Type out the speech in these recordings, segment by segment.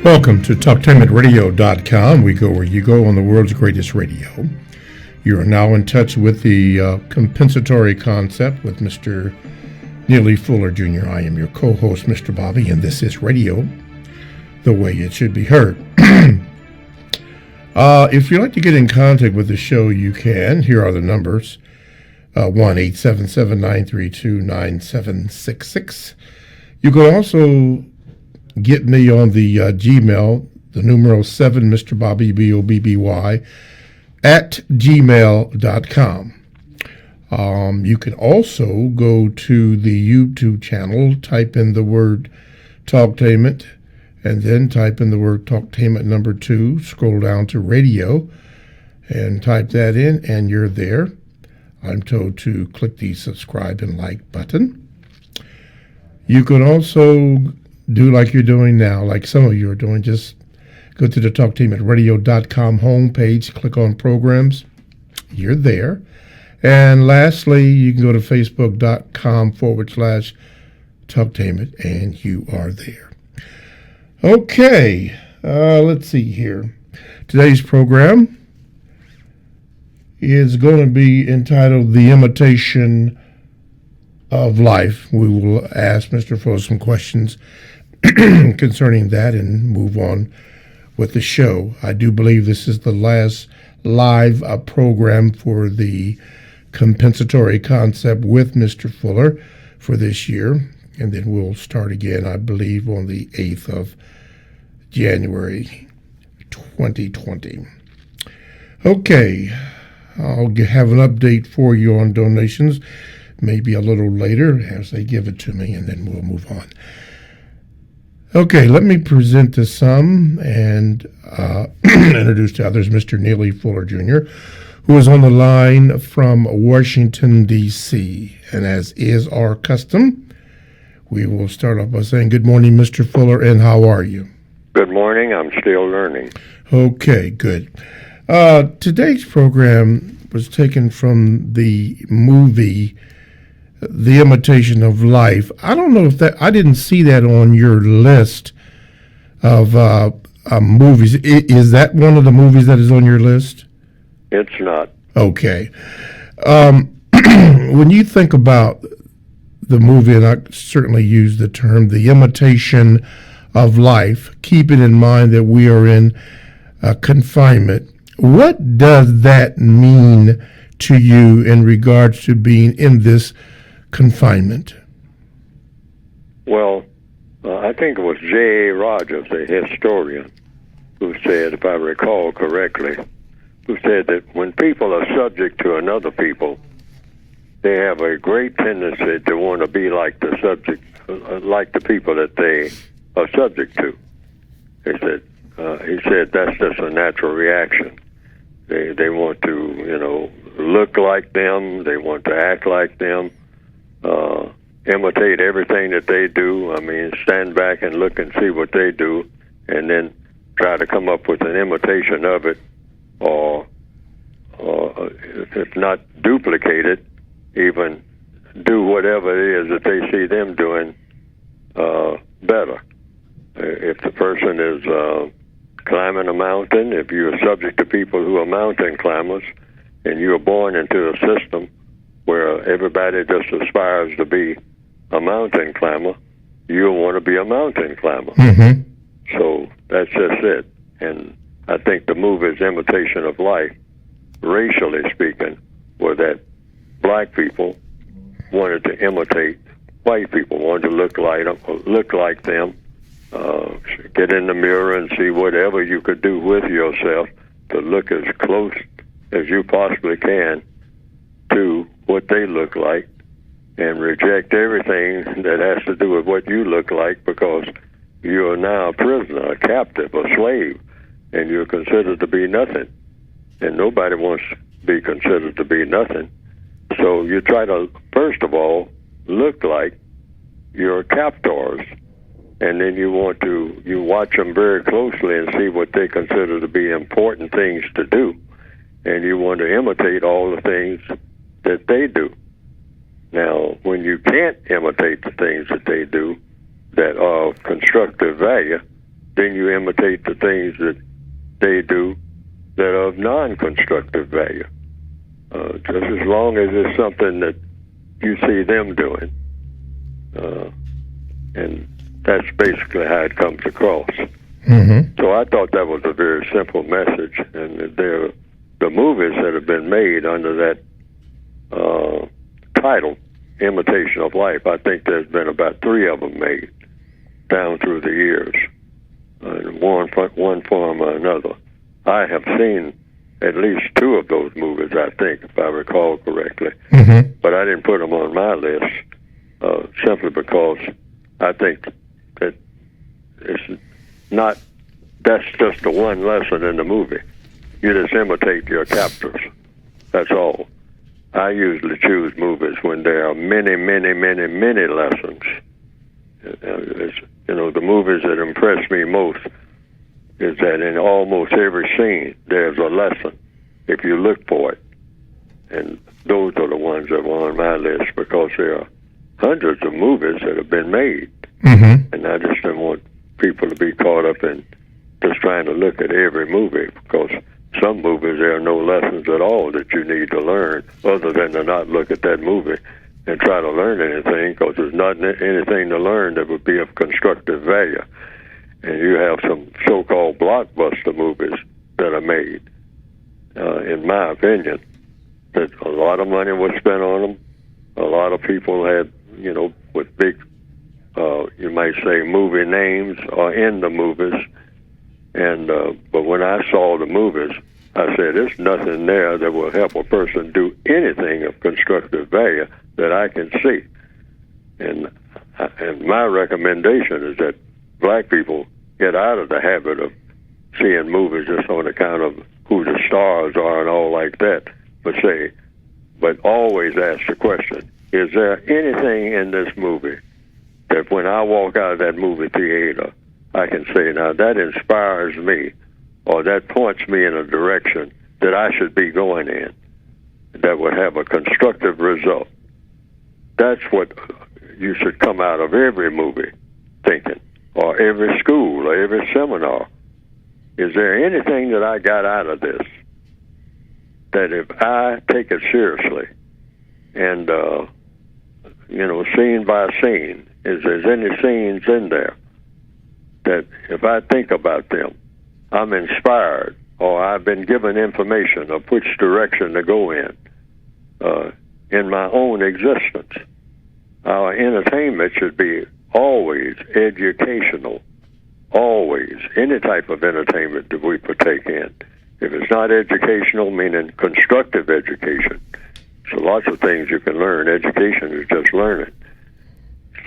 Welcome to TalkTimeRadio.com. We go where you go on the world's greatest radio. You are now in touch with the compensatory concept with Mr. Neely Fuller Jr. I am your co-host, Mr. Bobby, and this is radio, the way it should be heard. If you'd like to get in contact with the show, you can. Here are the numbers. 1-877-932-9766. You can also get me on the Gmail, the numeral 7, Mr. Bobby, Bobby, at gmail.com. You can also go to the YouTube channel, type in the word Talktainment, and then type in the word Talktainment number 2, scroll down to radio, and type that in, and you're there. I'm told to click the subscribe and like button. You can also do like you're doing now, like some of you are doing. Just go to the TalkTimeRadio.com homepage, click on programs. You're there. And lastly, you can go to Facebook.com/Talktainment, and you are there. Okay, let's see here. Today's program is going to be entitled The Imitation of Life. We will ask Mr. Fuller some questions concerning that and move on with the show. I do believe this is the last live program for the compensatory concept with Mr. Fuller for this year, and then we'll start again, I believe, on the 8th of January 2020. Okay, I'll have an update for you on donations maybe a little later as they give it to me, and then we'll move on. Okay, let me present to some and introduce to others Mr. Neely Fuller Jr., who is on the line from Washington, D.C. And as is our custom, we will start off by saying good morning, Mr. Fuller, and how are you? Good morning. I'm still learning. Okay, good. Today's program was taken from the movie The Imitation of Life. I don't know if I didn't see that on your list of movies. Is that one of the movies that is on your list? It's not. Okay. When you think about the movie, and I certainly use the term The Imitation of Life, keeping in mind that we are in confinement, what does that mean to you in regards to being in this confinement? Well, I think it was J.A. Rogers, a historian, who said, if I recall correctly, who said that when people are subject to another people, they have a great tendency to want to be like the subject, like the people that they are subject to. He said that's just a natural reaction. They want to, look like them. They want to act like them. Imitate everything that they do. I mean, stand back and look and see what they do, and then try to come up with an imitation of it, or if not duplicate it, even do whatever it is that they see them doing better. If the person is climbing a mountain, if you're subject to people who are mountain climbers, and you're born into a system where everybody just aspires to be a mountain climber, you'll want to be a mountain climber. Mm-hmm. So that's just it. And I think the movie's Imitation of Life, racially speaking, were that black people wanted to imitate white people, wanted to look like them, get in the mirror and see whatever you could do with yourself to look as close as you possibly can to what they look like, and reject everything that has to do with what you look like, because you are now a prisoner, a captive, a slave, and you're considered to be nothing. And nobody wants to be considered to be nothing. So you try to, first of all, look like your captors, and then you watch them very closely and see what they consider to be important things to do, and you want to imitate all the things that they do. Now, when you can't imitate the things that they do that are of constructive value, then you imitate the things that they do that are of non-constructive value. Just as long as it's something that you see them doing. And that's basically how it comes across. Mm-hmm. So I thought that was a very simple message. And the movies that have been made under that title, Imitation of Life, I think there's been about 3 of them made down through the years, in one form or another. I have seen at least 2 of those movies, I think, if I recall correctly. Mm-hmm. But I didn't put them on my list simply because I think that it's not, that's just the one lesson in the movie. You just imitate your captors. That's all. I usually choose movies when there are many, many, many, many lessons. The movies that impress me most is that in almost every scene there's a lesson if you look for it. And those are the ones that were on my list because there are hundreds of movies that have been made. Mm-hmm. And I just don't want people to be caught up in just trying to look at every movie, because some movies there are no lessons at all that you need to learn other than to not look at that movie and try to learn anything, because there's not anything to learn that would be of constructive value. And you have some so-called blockbuster movies that are made, in my opinion, that a lot of money was spent on them. A lot of people had, with big, you might say, movie names are in the movies. And but when I saw the movies, I said, there's nothing there that will help a person do anything of constructive value that I can see. And my recommendation is that black people get out of the habit of seeing movies just on account of who the stars are and all like that, but always ask the question, is there anything in this movie that when I walk out of that movie theater, I can say, now that inspires me, or that points me in a direction that I should be going in, that would have a constructive result. That's what you should come out of every movie thinking, or every school, or every seminar. Is there anything that I got out of this that if I take it seriously and, scene by scene, is there any scenes in there that if I think about them, I'm inspired, or I've been given information of which direction to go in my own existence. Our entertainment should be always educational, always, any type of entertainment that we partake in. If it's not educational, meaning constructive education, so lots of things you can learn. Education is just learning.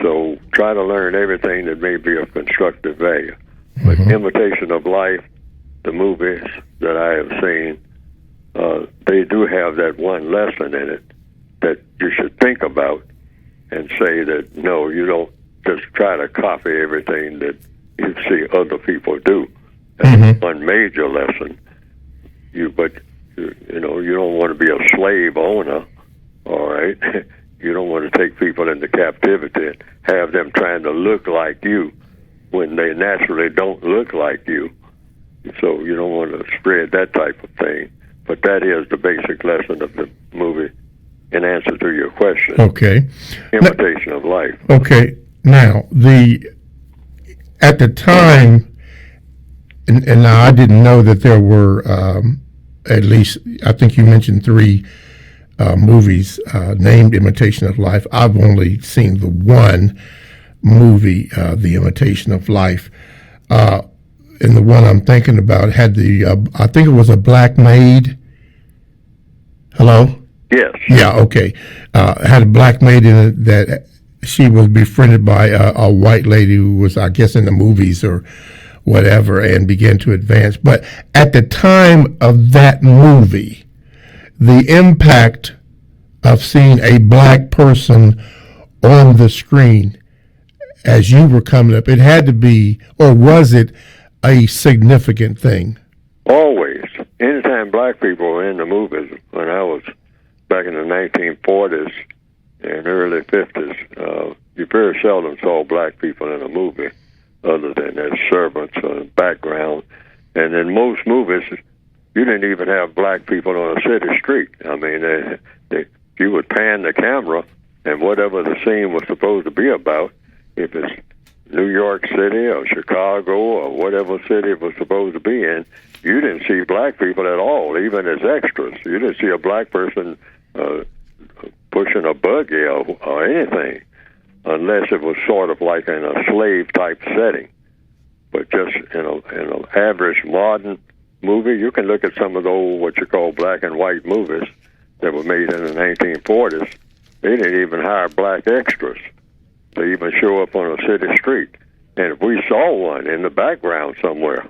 So try to learn everything that may be of constructive value. But Imitation of Life, the movies that I have seen, they do have that one lesson in it that you should think about and say that, no, you don't just try to copy everything that you see other people do. That's one major lesson. You don't want to be a slave owner, all right? You don't want to take people into captivity and have them trying to look like you when they naturally don't look like you. So you don't want to spread that type of thing. But that is the basic lesson of the movie in answer to your question. Okay. Imitation of Life. Okay. Now, at the time, and now I didn't know that there were at least, I think you mentioned 3 movies named Imitation of Life. I've only seen the one movie, The Imitation of Life. And the one I'm thinking about had I think it was a black maid. Hello? Yes. Yeah, okay. Had a black maid in it that she was befriended by a white lady who was, I guess, in the movies or whatever, and began to advance. But at the time of that movie, the impact of seeing a black person on the screen as you were coming up, it had to be, or was it a significant thing? Always. Anytime black people were in the movies, when I was back in the 1940s and early 50s, you very seldom saw black people in a movie. other than as servants or background. And in most movies, you didn't even have black people on a city street. I mean, you would pan the camera, and whatever the scene was supposed to be about, if it's New York City or Chicago or whatever city it was supposed to be in, you didn't see black people at all, even as extras. You didn't see a black person pushing a buggy or anything, unless it was sort of like in a slave-type setting. But just in an average modern movie, you can look at some of the old, what you call black and white movies that were made in the 1940s. They didn't even hire black extras to even show up on a city street. And if we saw one in the background somewhere,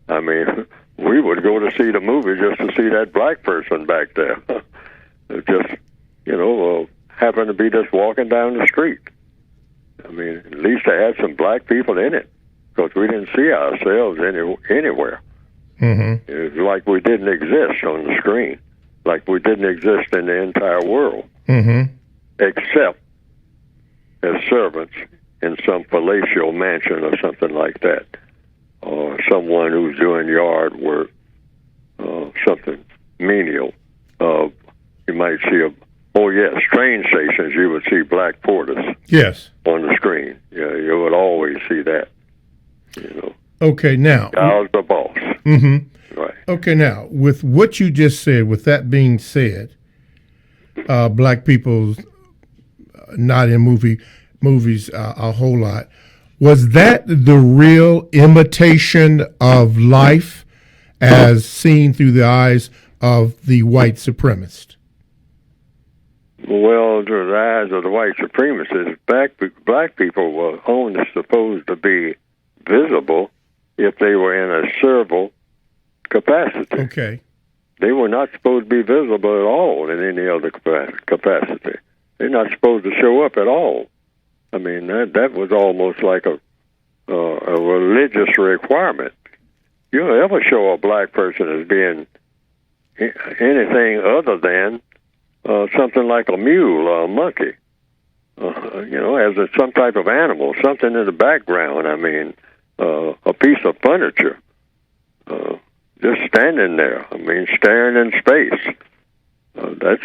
I mean, we would go to see the movie just to see that black person back there. Just, happen to be just walking down the street. I mean, at least they had some black people in it, because we didn't see ourselves anywhere. Mm-hmm. It was like we didn't exist on the screen, like we didn't exist in the entire world, mm-hmm. except as servants in some palatial mansion or something like that, or someone who's doing yard work, something menial. You might see train stations, you would see black porters. Yes. On the screen. Yeah, you would always see that. Okay, now. I was the boss. Mm-hmm. Right. Okay, now, with what you just said, with that being said, black people not in movies a whole lot. Was that the real imitation of life as seen through the eyes of the white supremacist? Well, through the eyes of the white supremacists, black people were only supposed to be visible if they were in a servile capacity. Okay. They were not supposed to be visible at all in any other capacity. They're not supposed to show up at all. I mean, that was almost like a religious requirement. You don't ever show a black person as being anything other than something like a mule or a monkey, as some type of animal, something in the background. I mean, a piece of furniture, just standing there. I mean, staring in space. That's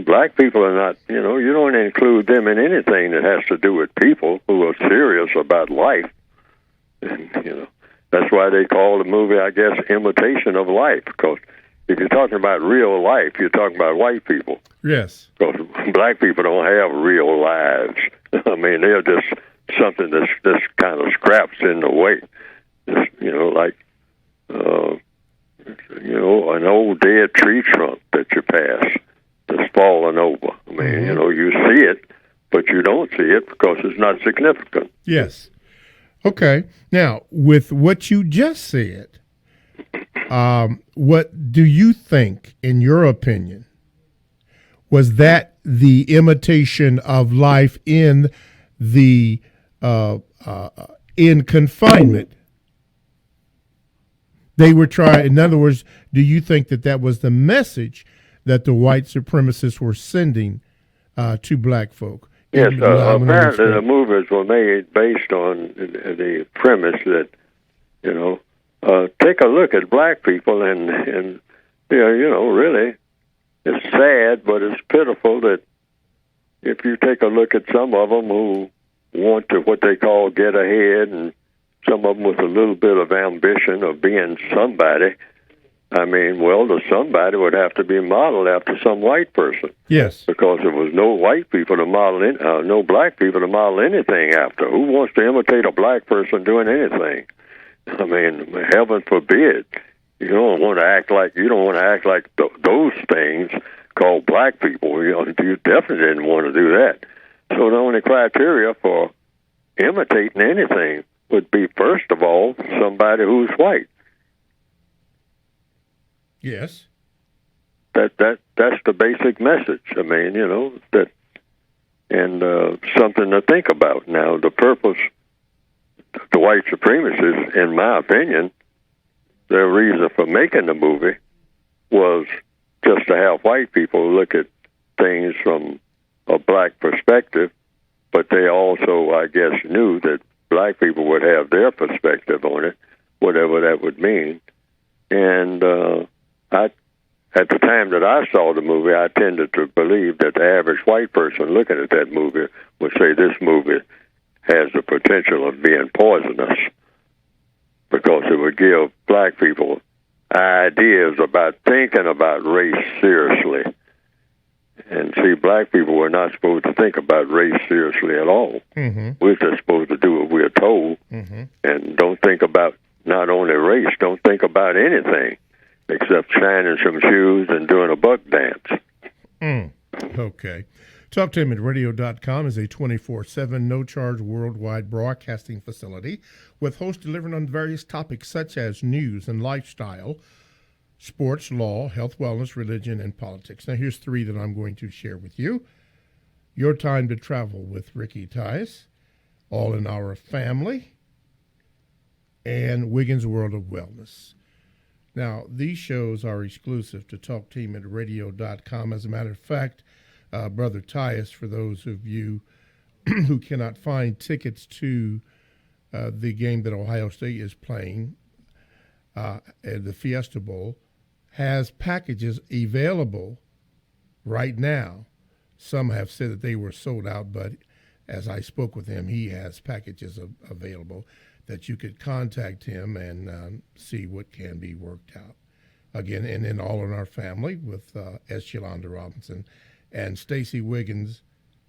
black people are not. You don't include them in anything that has to do with people who are serious about life. And, that's why they call the movie, I guess, Imitation of Life, because if you're talking about real life, you're talking about white people. Yes. Because black people don't have real lives. I mean, they're just something that's just kind of scraps in the way. Just, like, an old dead tree trunk that you pass that's fallen over. I mean, you see it, but you don't see it because it's not significant. Yes. Okay. Now, with what you just said, what do you think, in your opinion, was that the imitation of life in the in confinement? They were trying. In other words, do you think that was the message that the white supremacists were sending to black folk? Yes, apparently the movies were made based on the premise that, take a look at black people and really, it's sad, but it's pitiful that if you take a look at some of them who want to, what they call, get ahead, and some of them with a little bit of ambition of being somebody, I mean, well, the somebody would have to be modeled after some white person. Yes. Because there was no white people to model, no black people to model anything after. Who wants to imitate a black person doing anything? I mean, heaven forbid. You don't want to act like those things called black people. You definitely didn't want to do that. So the only criteria for imitating anything would be, first of all, somebody who's white. Yes. That's the basic message. I mean, that, and something to think about. Now, the purpose, the white supremacists, in my opinion, their reason for making the movie was just to have white people look at things from a black perspective, but they also, I guess, knew that black people would have their perspective on it, whatever that would mean. And at the time that I saw the movie, I tended to believe that the average white person looking at that movie would say this movie has the potential of being poisonous because it would give black people ideas about thinking about race seriously. And see, black people were not supposed to think about race seriously at all. Mm-hmm. We're just supposed to do what we're told, and don't think about not only race, don't think about anything except shining some shoes and doing a buck dance. Okay. TalkToHimAtRadio.com is a 24/7, no-charge worldwide broadcasting facility with hosts delivering on various topics such as news and lifestyle, sports, law, health, wellness, religion, and politics. Now, here's three that I'm going to share with you. Your Time to Travel with Ricky Tice, All in Our Family, and Wiggins World of Wellness. Now, these shows are exclusive to TalkTeamAtRadio.com. As a matter of fact, Brother Tice, for those of you who cannot find tickets to the game that Ohio State is playing at the Fiesta Bowl, has packages available right now. Some have said that they were sold out, but as I spoke with him, he has packages available that you could contact him and see what can be worked out. Again, and then All in Our Family with S. Yolanda Robinson and Stacey Wiggins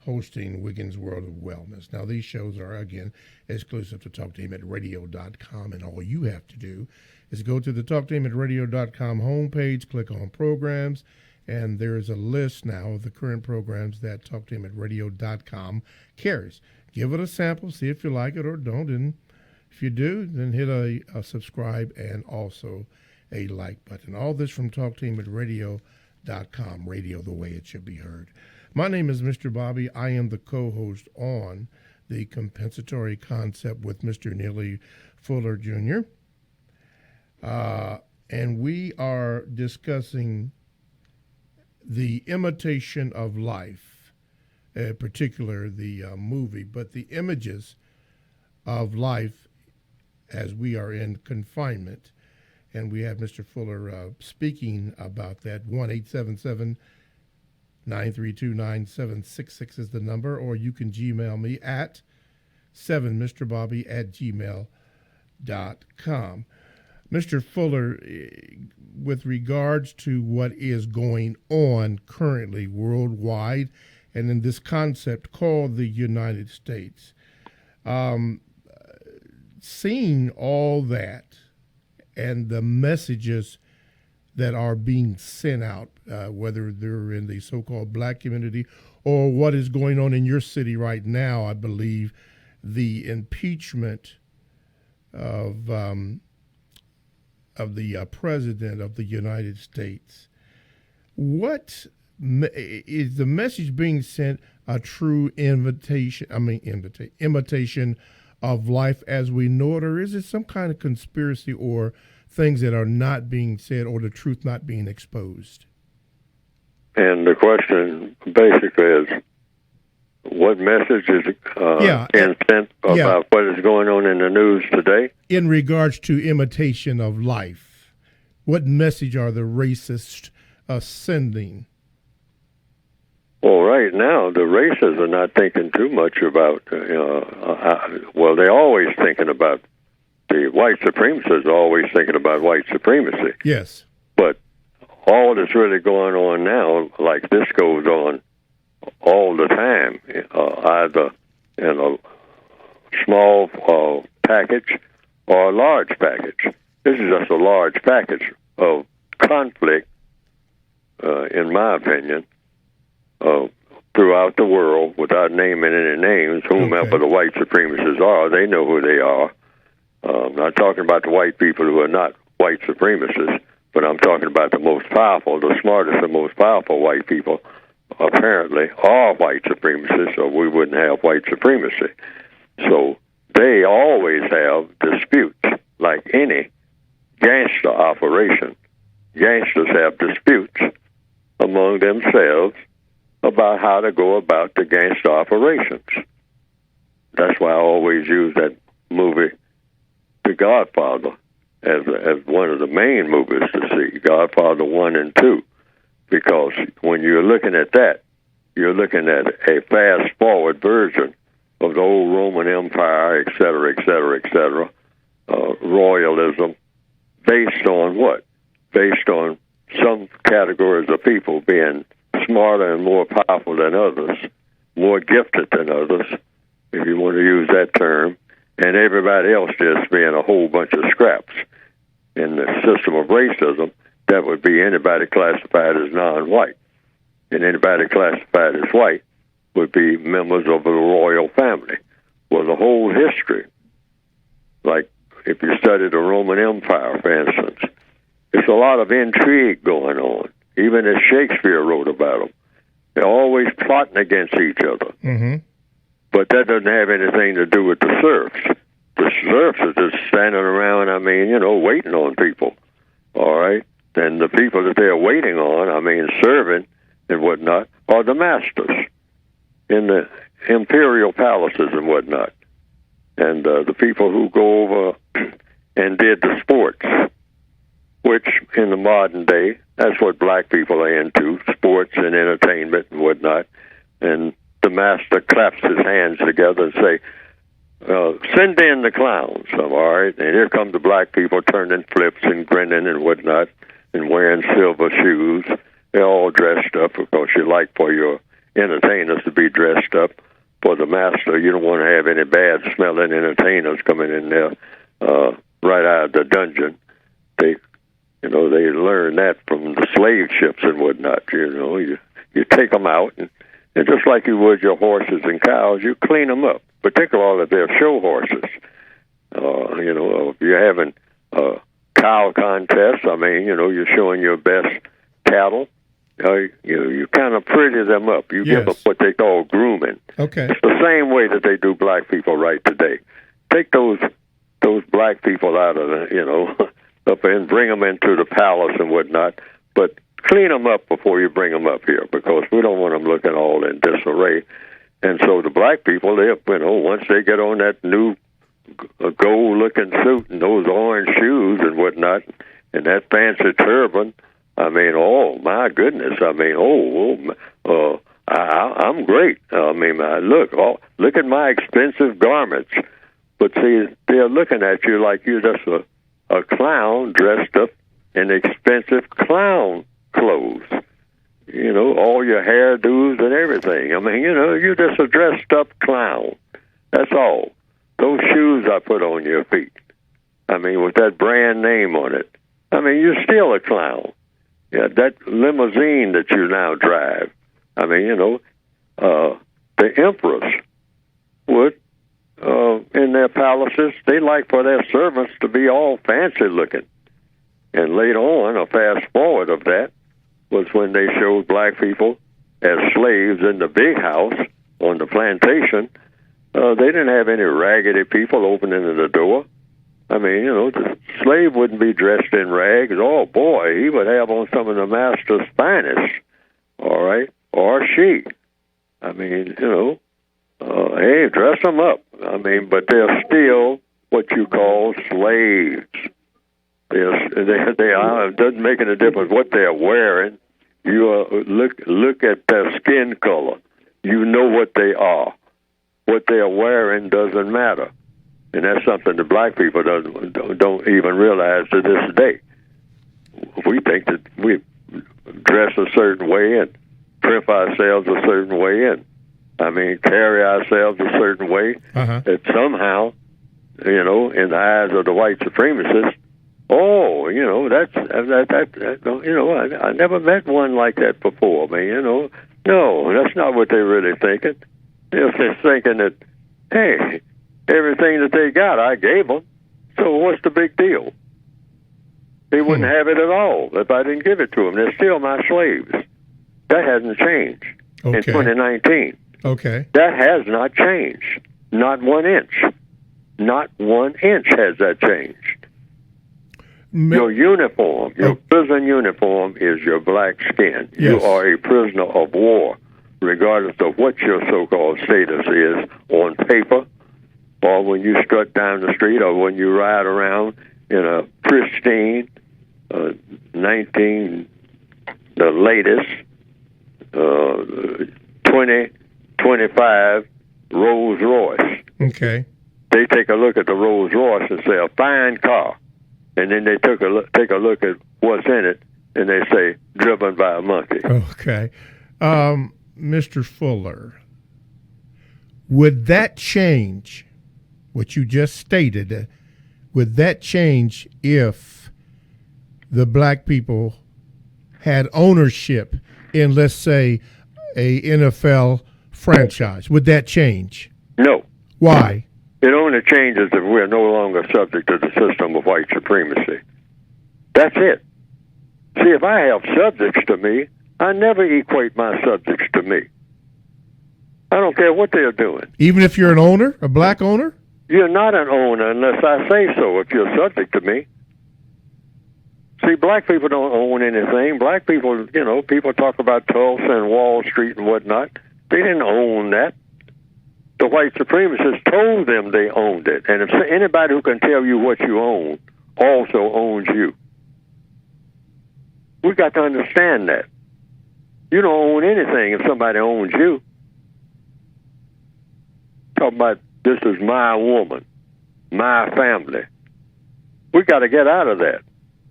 hosting Wiggins World of Wellness. Now, these shows are, again, exclusive to TalkToHimAtRadio.com, and all you have to do is go to the TalkToHimAtRadio.com homepage, click on Programs, and there is a list now of the current programs that TalkToHimAtRadio.com carries. Give it a sample, see if you like it or don't, and if you do, then hit a subscribe and also a like button. All this from TalkToHimAtRadio.com, radio the way it should be heard. My name is Mr. Bobby. I am the co-host on the Compensatory Concept with Mr. Neely Fuller Jr., and we are discussing the imitation of life, in particular the movie, but the images of life as we are in confinement. And we have Mr. Fuller speaking about that. 1-877-932-9766 is the number, or you can Gmail me at 7mrbobby@gmail.com. Mr. Fuller, with regards to what is going on currently worldwide and in this concept called the United States, seeing all that and the messages that are being sent out, whether they're in the so-called black community or what is going on in your city right now, I believe the impeachment of the President of the United States. What is the message being sent? A true imitation of life as we know it, or is it some kind of conspiracy or things that are not being said or the truth not being exposed? And the question basically is, what message is being sent about what is going on in the news today? In regards to imitation of life, what message are the racists sending? Well, right now, the racists are not thinking too much about, well, they're always thinking about, the white supremacists are always thinking about white supremacy. Yes. But all that's really going on now, like this goes on all the time, either in a small package or a large package. This is just a large package of conflict, in my opinion, throughout the world, without naming any names, whomever the white supremacists are, they know who they are. I'm not talking about the white people who are not white supremacists, but I'm talking about the most powerful, the smartest and most powerful white people, apparently, are white supremacists, or we wouldn't have white supremacy. So they always have disputes, like any gangster operation. Gangsters have disputes among themselves about how to go about the gangster operations. That's why I always use that Godfather as one of the main movies to see, Godfather 1 and 2, because when you're looking at that, you're looking at a fast-forward version of the old Roman Empire, et cetera, et cetera, et cetera, royalism, based on what? Based on some categories of people being smarter and more powerful than others, more gifted than others, if you want to use that term, and everybody else just being a whole bunch of scraps. In the system of racism, that would be anybody classified as non-white. And anybody classified as white would be members of the royal family. Well, the whole history, like if you study the Roman Empire, for instance, there's a lot of intrigue going on. Even as Shakespeare wrote about them, they're always plotting against each other. Mm-hmm. But that doesn't have anything to do with the serfs. The serfs are just standing around, waiting on people, all right? And the people that they're waiting on, serving and whatnot, are the masters in the imperial palaces and whatnot. And the people who go over and did the sports, which in the modern day, that's what black people are into, sports and entertainment and whatnot. And the master claps his hands together and say, send in the clowns, all right? And here come the black people turning flips and grinning and whatnot and wearing silver shoes. They're all dressed up because you like for your entertainers to be dressed up. For the master, you don't want to have any bad-smelling entertainers coming in there right out of the dungeon. They learn that from the slave ships and whatnot. You take them out, and just like you would your horses and cows, you clean them up, particularly if they're show horses. If you're having a cow contest, you're showing your best cattle. You kind of pretty them up. You give them what they call grooming. Okay. It's the same way that they do black people right today. Take those black people out of up and bring them into the palace and whatnot, but clean them up before you bring them up here, because we don't want them looking all in disarray. And so the black people, once they get on that new gold-looking suit and those orange shoes and whatnot, and that fancy turban, oh my goodness! I'm great. Look at my expensive garments. But see, they're looking at you like you're just a clown dressed up in expensive clown clothes. All your hairdos and everything. You're just a dressed up clown. That's all. Those shoes I put on your feet, with that brand name on it. You're still a clown. Yeah, that limousine that you now drive. The emperors would, in their palaces, they like for their servants to be all fancy looking. And later on, a fast forward of that was when they showed black people as slaves in the big house on the plantation. They didn't have any raggedy people opening the door. The slave wouldn't be dressed in rags. Oh, boy, he would have on some of the master's finest, all right, or she. Hey, dress them up. But they're still what you call slaves. They are. It doesn't make any difference what they're wearing. You look at their skin color. You know what they are. What they're wearing doesn't matter. And that's something that black people don't even realize to this day. We think that we dress a certain way and prep ourselves a certain way and, carry ourselves a certain way, that somehow, in the eyes of the white supremacists, I never met one like that before. No, that's not what they're really thinking. They're just thinking that, hey, everything that they got, I gave them. So what's the big deal? They wouldn't have it at all if I didn't give it to them. They're still my slaves. That hasn't changed in 2019. Okay. That has not changed. Not 1 inch. Not 1 inch has that changed. Your uniform, your prison uniform is your black skin. Yes. You are a prisoner of war, regardless of what your so-called status is on paper or when you strut down the street, or when you ride around in a pristine the latest 2025 Rolls Royce. Okay. They take a look at the Rolls Royce and say, a fine car. And then they take a look at what's in it, and they say, driven by a monkey. Okay. Mr. Fuller, would that change what you just stated? Would that change if the black people had ownership in, let's say, a NFL franchise? Would that change? No. Why? It only changes if we're no longer subject to the system of white supremacy. That's it. See, if I have subjects to me, I never equate my subjects to me. I don't care what they're doing. Even if you're an owner, a black owner? You're not an owner unless I say so, if you're subject to me. See, black people don't own anything. Black people, people talk about Tulsa and Wall Street and whatnot. They didn't own that. The white supremacists told them they owned it. And if anybody who can tell you what you own also owns you. We got to understand that. You don't own anything if somebody owns you. Talk about, this is my woman, my family. We got to get out of that.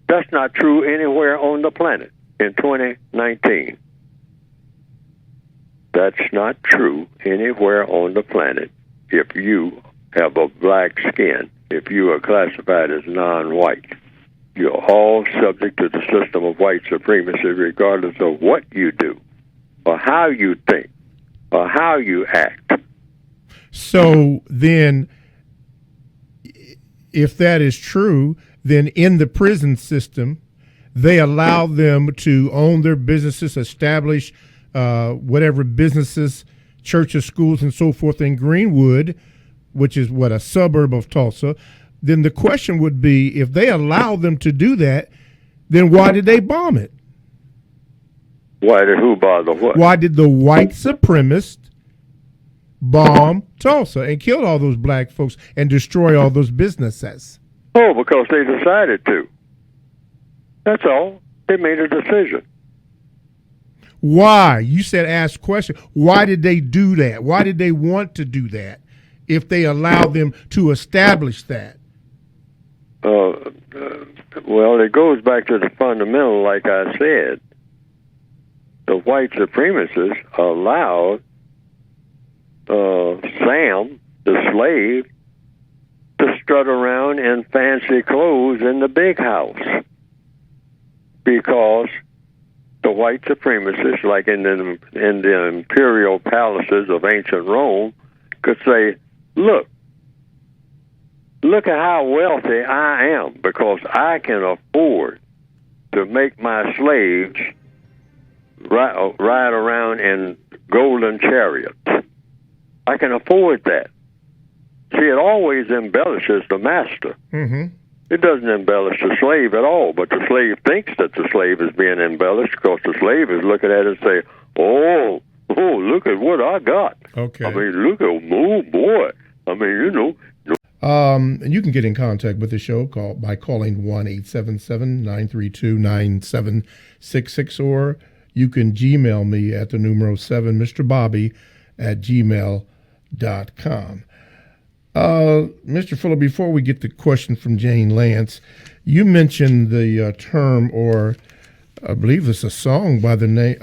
That's not true anywhere on the planet in 2019. That's not true anywhere on the planet if you have a black skin, if you are classified as non-white. You're all subject to the system of white supremacy regardless of what you do or how you think or how you act. So then, if that is true, then in the prison system, they allow them to own their businesses, establish whatever businesses, churches, schools, and so forth in Greenwood, which is a suburb of Tulsa. Then the question would be, if they allow them to do that, then why did they bomb it? Why did who bother what? Why did the white supremacists bomb Tulsa and kill all those black folks and destroy all those businesses? Oh, because they decided to. That's all. They made a decision. Why? You said ask question. Why did they do that? Why did they want to do that if they allowed them to establish that? Well, it goes back to the fundamental, like I said. The white supremacists allowed Sam, the slave, to strut around in fancy clothes in the big house because the white supremacists, like in the imperial palaces of ancient Rome, could say, look at how wealthy I am because I can afford to make my slaves ride around in golden chariots. I can afford that. See, it always embellishes the master. Mm-hmm. It doesn't embellish the slave at all, but the slave thinks that the slave is being embellished because the slave is looking at it and say, oh, look at what I got. Okay. I mean, look at, oh, boy. I mean, And you can get in contact with the show by calling 1-877-932-9766, or you can Gmail me at the numero 7, Mr. Bobby at gmail.com. Mr. Fuller, before we get the question from Jane Lance, you mentioned the term, or I believe it's a song by the name,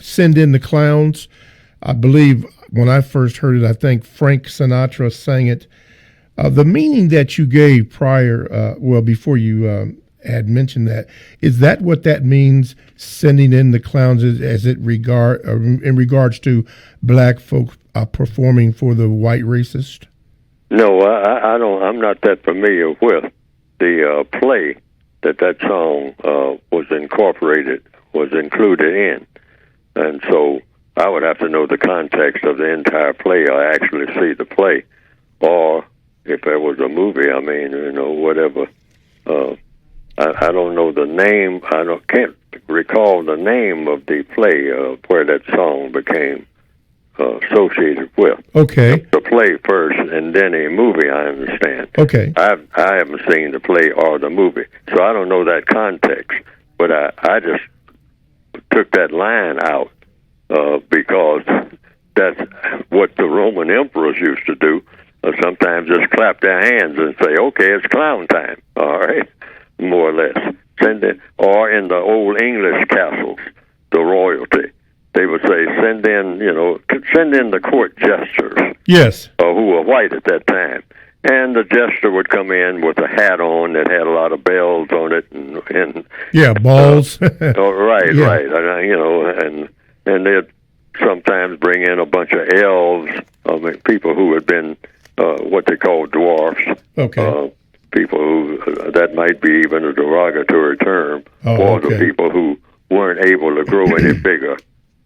Send in the Clowns. I believe when I first heard it, I think Frank Sinatra sang it. The meaning that you gave prior, before you had mentioned that, is that what that means, sending in the clowns, in regards to black folk performing for the white racist? No, I don't. I'm not that familiar with the play that song was included in, and so I would have to know the context of the entire play, or actually see the play, or if there was a movie. I mean, whatever. I don't know the name. Can't recall the name of the play where that song became associated with. Okay. The play first, and then a movie. I understand. Okay. I haven't seen the play or the movie, so I don't know that context. But I just took that line out because that's what the Roman emperors used to do. Sometimes just clap their hands and say, "Okay, it's clown time." All right, more or less. Or in the old English castles, the royalty, they would say, "Send in the court jesters." Yes. Who were white at that time. And the jester would come in with a hat on that had a lot of bells on it, and balls. right, Yeah. right, and they'd sometimes bring in a bunch of elves, people who had been what they call dwarfs. Okay. People who that might be even a derogatory term for the people who weren't able to grow any bigger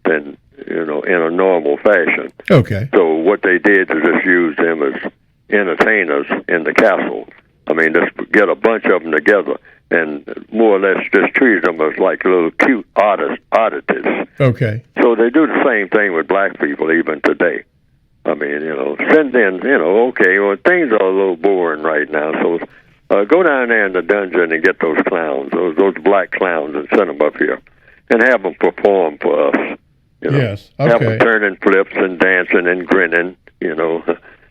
than in a normal fashion. Okay. So what they did is just use them as entertainers in the castle. I mean, just get a bunch of them together and more or less just treat them as like little cute oddities. Okay. So they do the same thing with black people even today. I mean, send in, okay, well, things are a little boring right now, so go down there in the dungeon and get those clowns, those black clowns, and send them up here and have them perform for us. Yes. Okay. Have them turning flips and dancing and grinning,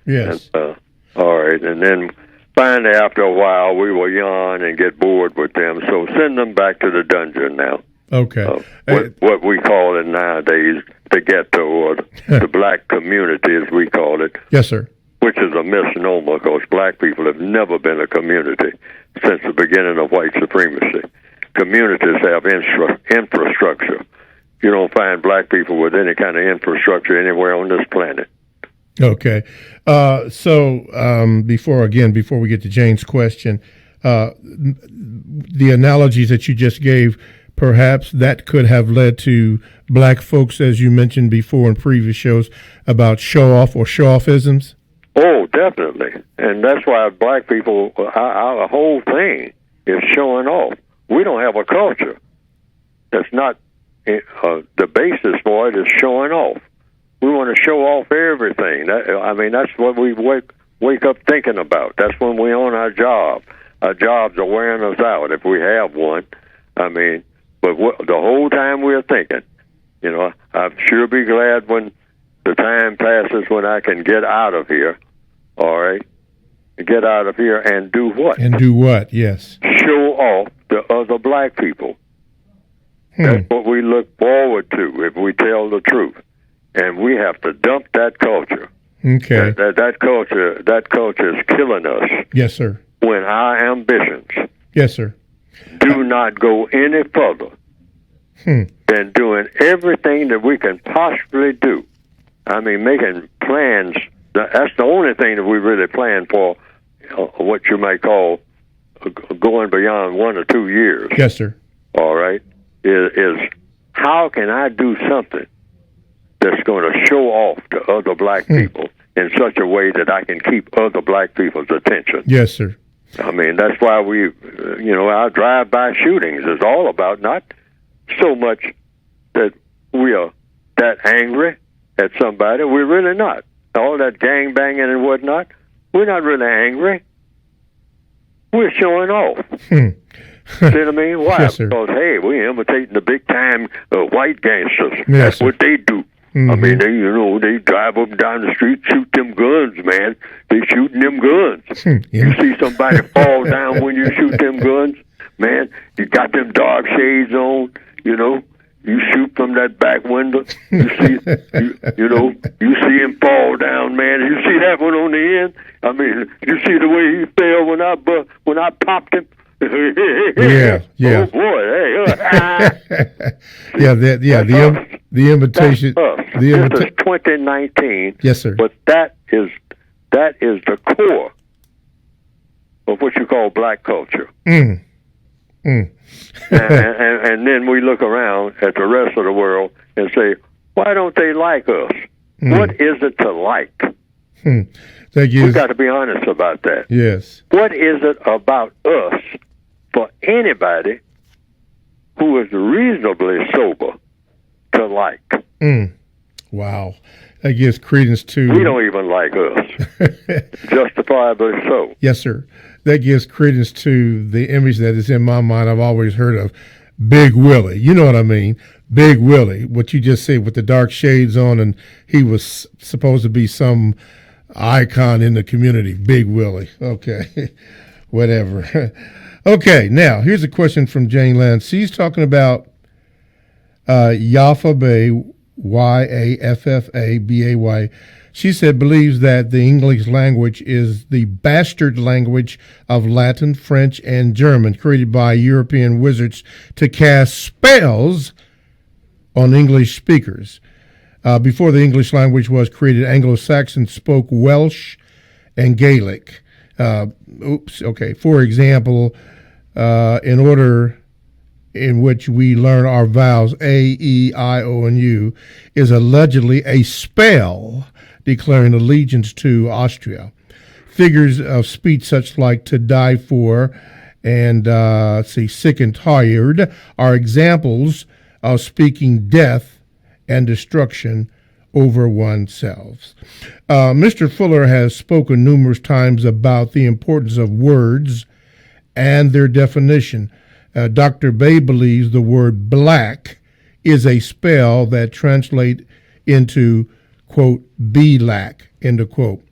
Yes. And, all right, and then finally, after a while, we will yawn and get bored with them, so send them back to the dungeon now. Okay. What we call it nowadays, the ghetto, or the black community, as we call it. Yes, sir. Which is a misnomer, because black people have never been a community since the beginning of white supremacy. Communities have infrastructure. You don't find black people with any kind of infrastructure anywhere on this planet. Okay. Before we get to Jane's question, the analogies that you just gave, perhaps that could have led to black folks, as you mentioned before in previous shows, about show-off or show-offisms? Oh, definitely. And that's why black people, our whole thing is showing off. We don't have a culture. That's not the basis for it is showing off. We want to show off everything. That's what we wake up thinking about. That's when we're on our job. Our jobs are wearing us out if we have one. But the whole time we're thinking, I'll sure be glad when the time passes when I can get out of here, all right? Get out of here and do what? And do what, yes. Show off to other black people. That's what we look forward to if we tell the truth. And we have to dump that culture. Okay. That culture is killing us. Yes, sir. When our ambitions yes, sir. do not go any further than doing everything that we can possibly do. Making plans. That's the only thing that we really plan for, what you might call going beyond 1 or 2 years. Yes, sir. All right. Is how can I do something that's going to show off to other black people in such a way that I can keep other black people's attention? Yes, sir. That's why our drive-by shootings is all about not so much that we are that angry at somebody. We're really not. All that gang banging and whatnot, we're not really angry. We're showing off. See what I mean? Why? Yes, sir. Because, hey, we're imitating the big-time white gangsters. Yes, That's sir. what they do. They drive up and down the street, shoot them guns, man. They shooting them guns. You see somebody fall down when you shoot them guns, man. You got them dark shades on, You shoot from that back window. You see, you see him fall down, man. You see that one on the end. You see the way he fell when I popped him. Yeah. Oh boy, The invitation. This is 2019. Yes, sir. But that is the core of what you call black culture. And then we look around at the rest of the world and say, why don't they like us? What is it to like? We've got to be honest about that. Yes. What is it about us for anybody who is reasonably sober to like? Wow. That gives credence to. We don't even like us. Justifiably so. Yes, sir. That gives credence to the image that is in my mind. I've always heard of Big Willie. You know what I mean? Big Willie. What you just said with the dark shades on, and he was supposed to be some icon in the community. Big Willie. Okay. Whatever. Okay. Now, here's a question from Jane Lance. She's talking about Yaffa Bay, Yaffabay. She said believes that the English language is the bastard language of Latin, French, and German, created by European wizards to cast spells on English speakers. Before the English language was created, Anglo-Saxons spoke Welsh and Gaelic. For example, in order in which we learn our vowels A, E, I, O, and U is allegedly a spell declaring allegiance to Austria. Figures of speech such like to die for and sick and tired are examples of speaking death and destruction over oneself. Mr. Fuller has spoken numerous times about the importance of words and their definition. Dr. Bay believes the word black is a spell that translates into, quote, be lack, end of quote.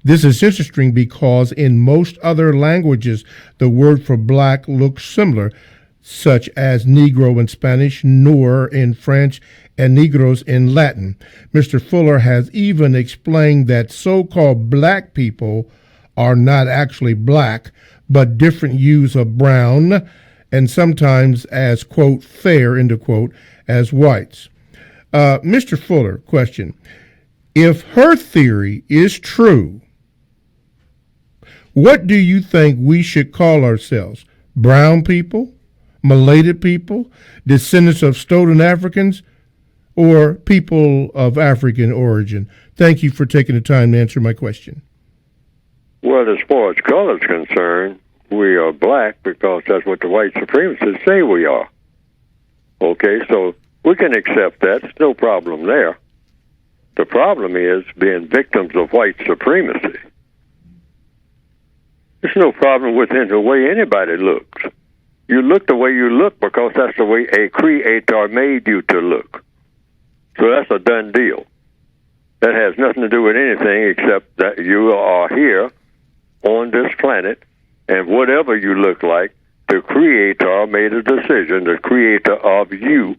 This is interesting because in most other languages, the word for black looks similar, such as Negro in Spanish, Noir in French, and Negros in Latin. Mr. Fuller has even explained that so-called black people are not actually black, but different hues of brown, and sometimes as, quote, fair, end of quote, as whites. Mr. Fuller, question. If her theory is true, what do you think we should call ourselves? Brown people? Mulated people? Descendants of stolen Africans? Or people of African origin? Thank you for taking the time to answer my question. Well, as far as color is concerned, we are black because that's what the white supremacists say we are. Okay, so we can accept that. There's no problem there. The problem is being victims of white supremacy. There's no problem within the way anybody looks. You look the way you look because that's the way a creator made you to look. So that's a done deal. That has nothing to do with anything except that you are here on this planet, and whatever you look like, the Creator made a decision. The Creator of you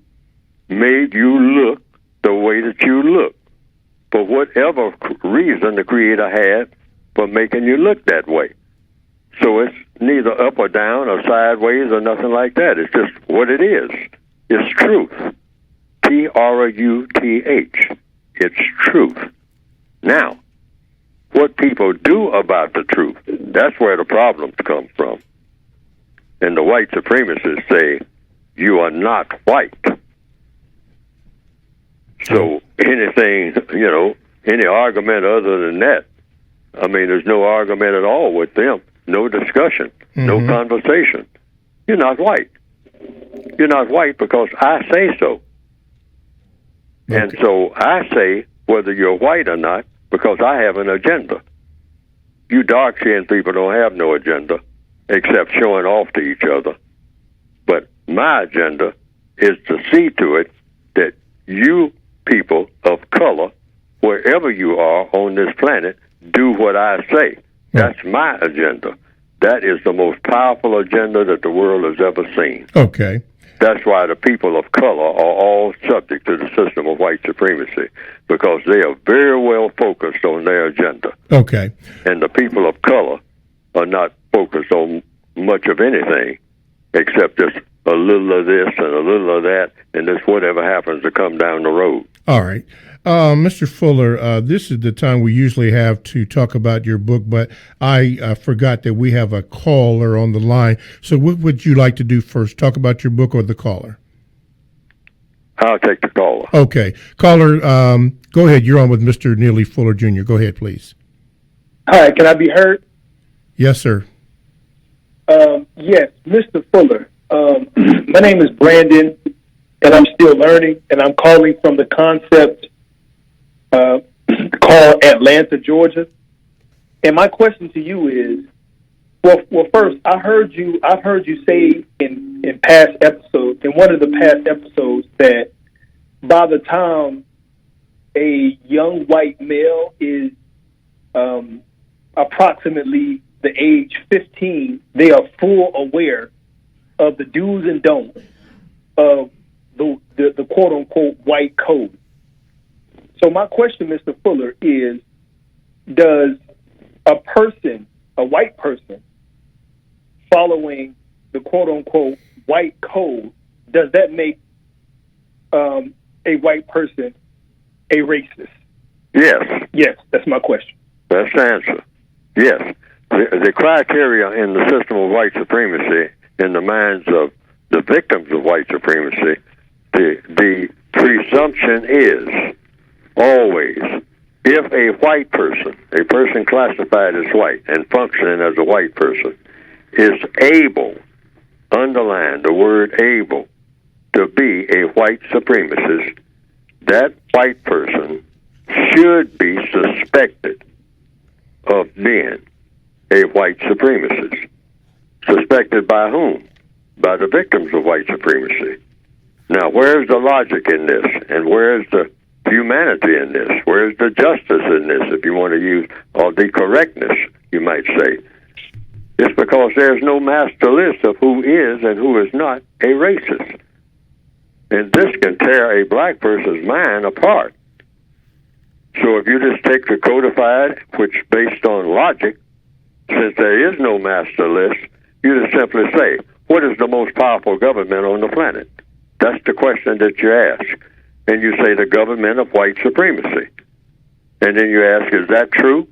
made you look the way that you look. For whatever reason the Creator had for making you look that way. So it's neither up or down or sideways or nothing like that. It's just what it is. It's truth. Truth. It's truth. Now, what people do about the truth, that's where the problems come from. And the white supremacists say, you are not white. So anything, any argument other than that, I mean, there's no argument at all with them. No discussion, no conversation. You're not white. You're not white because I say so. Okay. And so I say whether you're white or not because I have an agenda. You dark-skinned people don't have no agenda except showing off to each other. But my agenda is to see to it that you people of color, wherever you are on this planet, do what I say. That's my agenda. That is the most powerful agenda that the world has ever seen. Okay. That's why the people of color are all subject to the system of white supremacy, because they are very well focused on their agenda. Okay. And the people of color are not focused on much of anything except just a little of this and a little of that, and just whatever happens to come down the road. All right. Mr. Fuller, this is the time we usually have to talk about your book, but I forgot that we have a caller on the line. So what would you like to do first, talk about your book or the caller? I'll take the caller. Okay. Caller, go ahead. You're on with Mr. Neely Fuller, Jr. Go ahead, please. Hi, can I be heard? Yes, sir. Yes, Mr. Fuller. My name is Brandon, and I'm still learning, and I'm calling from the concept called Atlanta, Georgia. And my question to you is, well, first, I've heard you say in past episodes, in one of the past episodes, that by the time a young white male is approximately the age 15, they are full aware of the do's and don'ts of the quote unquote white code. So my question, Mr. Fuller, is: does a white person, following the quote unquote white code, does that make a white person a racist? Yes. Yes, that's my question. That's the answer. Yes. The criteria in the system of white supremacy, in the minds of the victims of white supremacy, the presumption is always, if a white person, a person classified as white and functioning as a white person, is able, underline the word able, to be a white supremacist, that white person should be suspected of being a white supremacist. Suspected by whom? By the victims of white supremacy. Now, where's the logic in this? And where's the humanity in this? Where's the justice in this, if you want to use, or the correctness, you might say? It's because there's no master list of who is and who is not a racist. And this can tear a black person's mind apart. So if you just take the codified, which based on logic, since there is no master list, you just simply say, what is the most powerful government on the planet? That's the question that you ask. And you say the government of white supremacy. And then you ask, is that true?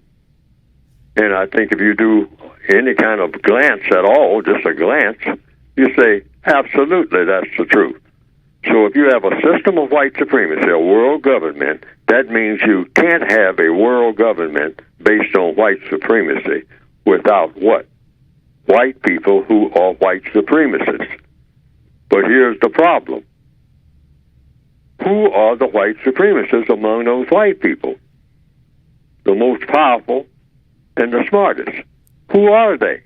And I think if you do any kind of glance at all, just a glance, you say, absolutely, that's the truth. So if you have a system of white supremacy, a world government, that means you can't have a world government based on white supremacy without what? White people who are white supremacists. But here's the problem. Who are the white supremacists among those white people? The most powerful and the smartest. Who are they?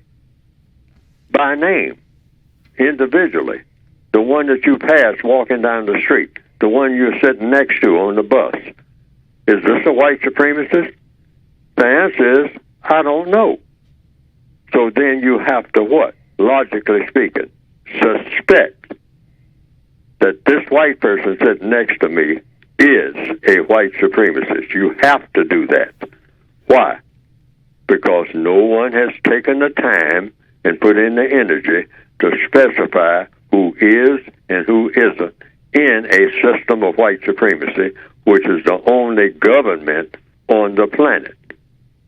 By name, individually. The one that you pass walking down the street. The one you're sitting next to on the bus. Is this a white supremacist? The answer is, I don't know. So then you have to what? Logically speaking, suspect that this white person sitting next to me is a white supremacist. You have to do that. Why? Because no one has taken the time and put in the energy to specify who is and who isn't in a system of white supremacy, which is the only government on the planet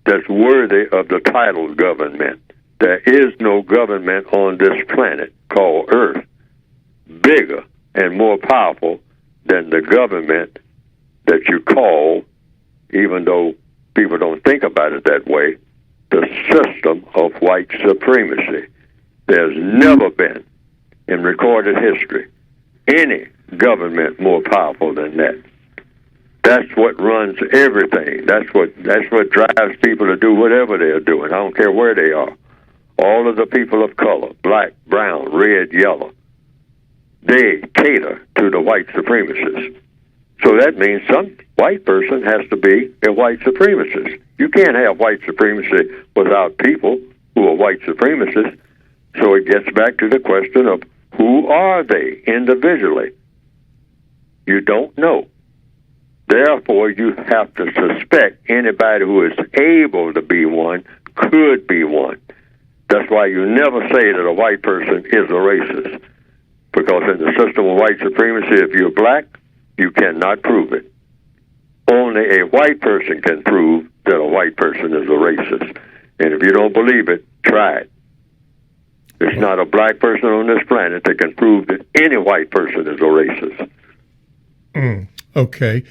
that's worthy of the title government. There is no government on this planet called Earth bigger and more powerful than the government that you call, even though people don't think about it that way, the system of white supremacy. There's never been, in recorded history, any government more powerful than that. That's what runs everything. That's what drives people to do whatever they're doing. I don't care where they are. All of the people of color, black, brown, red, yellow, they cater to the white supremacists. So that means some white person has to be a white supremacist. You can't have white supremacy without people who are white supremacists. So it gets back to the question of who are they individually? You don't know. Therefore, you have to suspect anybody who is able to be one could be one. That's why you never say that a white person is a racist. Because in the system of white supremacy, if you're black, you cannot prove it. Only a white person can prove that a white person is a racist. And if you don't believe it, try it. There's not a black person on this planet that can prove that any white person is a racist. Okay.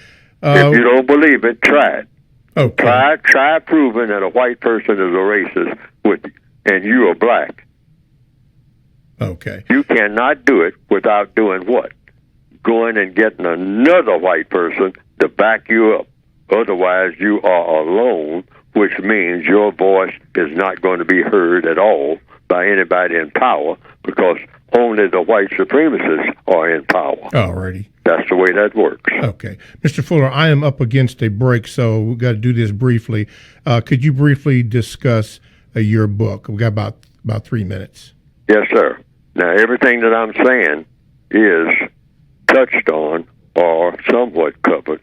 If you don't believe it, try it. Okay. Try proving that a white person is a racist and you are black. Okay. You cannot do it without doing what? Going and getting another white person to back you up Otherwise, you are alone, which means your voice is not going to be heard at all by anybody in power, because only the white supremacists are in power. Alrighty. That's the way that works. Okay. Mr. Fuller, I am up against a break, so we've got to do this briefly. Could you briefly discuss your book? We've got about 3 minutes. Yes, sir. Now, everything that I'm saying is touched on or somewhat covered.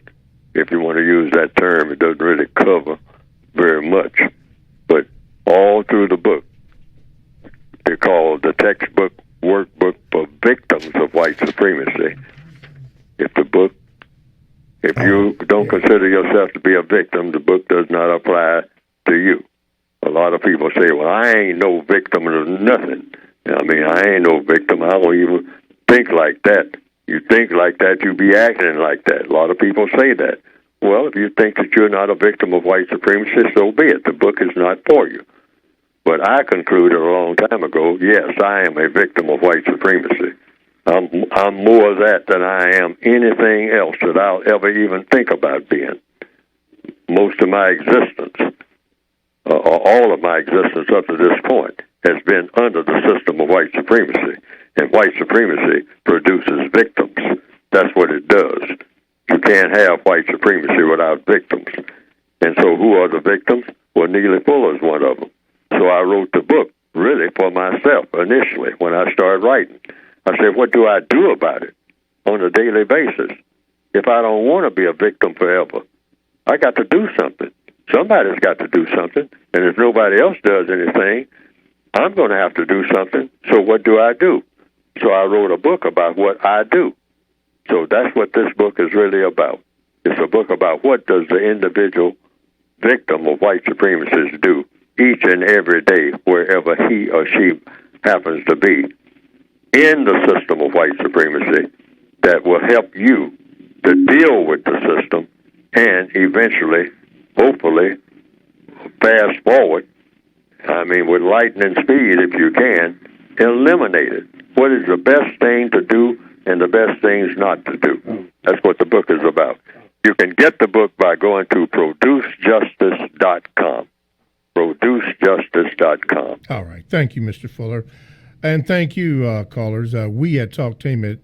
If you want to use that term, it doesn't really cover very much. But all through the book, they're called the textbook workbook for victims of white supremacy. If you don't consider yourself to be a victim, the book does not apply to you. A lot of people say, well, I ain't no victim of nothing. I mean, I ain't no victim. I don't even think like that. You think like that, you be acting like that. A lot of people say that. Well, if you think that you're not a victim of white supremacy, so be it. The book is not for you. But I concluded a long time ago, yes, I am a victim of white supremacy. I'm more of that than I am anything else that I'll ever even think about being. Most of my existence, or all of my existence up to this point, has been under the system of white supremacy. And white supremacy produces victims. That's what it does. You can't have white supremacy without victims. And so who are the victims? Well, Neely Fuller is one of them. So I wrote the book really for myself initially when I started writing. I said, what do I do about it on a daily basis? If I don't want to be a victim forever, I got to do something. Somebody's got to do something. And if nobody else does anything, I'm going to have to do something. So what do I do? So I wrote a book about what I do. So that's what this book is really about. It's a book about what does the individual victim of white supremacists do each and every day, wherever he or she happens to be in the system of white supremacy, that will help you to deal with the system and eventually, hopefully, fast forward, I mean, with lightning speed, if you can, eliminate it. What is the best thing to do and the best things not to do? That's what the book is about. You can get the book by going to producejustice.com. Producejustice.com. All right. Thank you, Mr. Fuller. And thank you, callers. We at Talktainment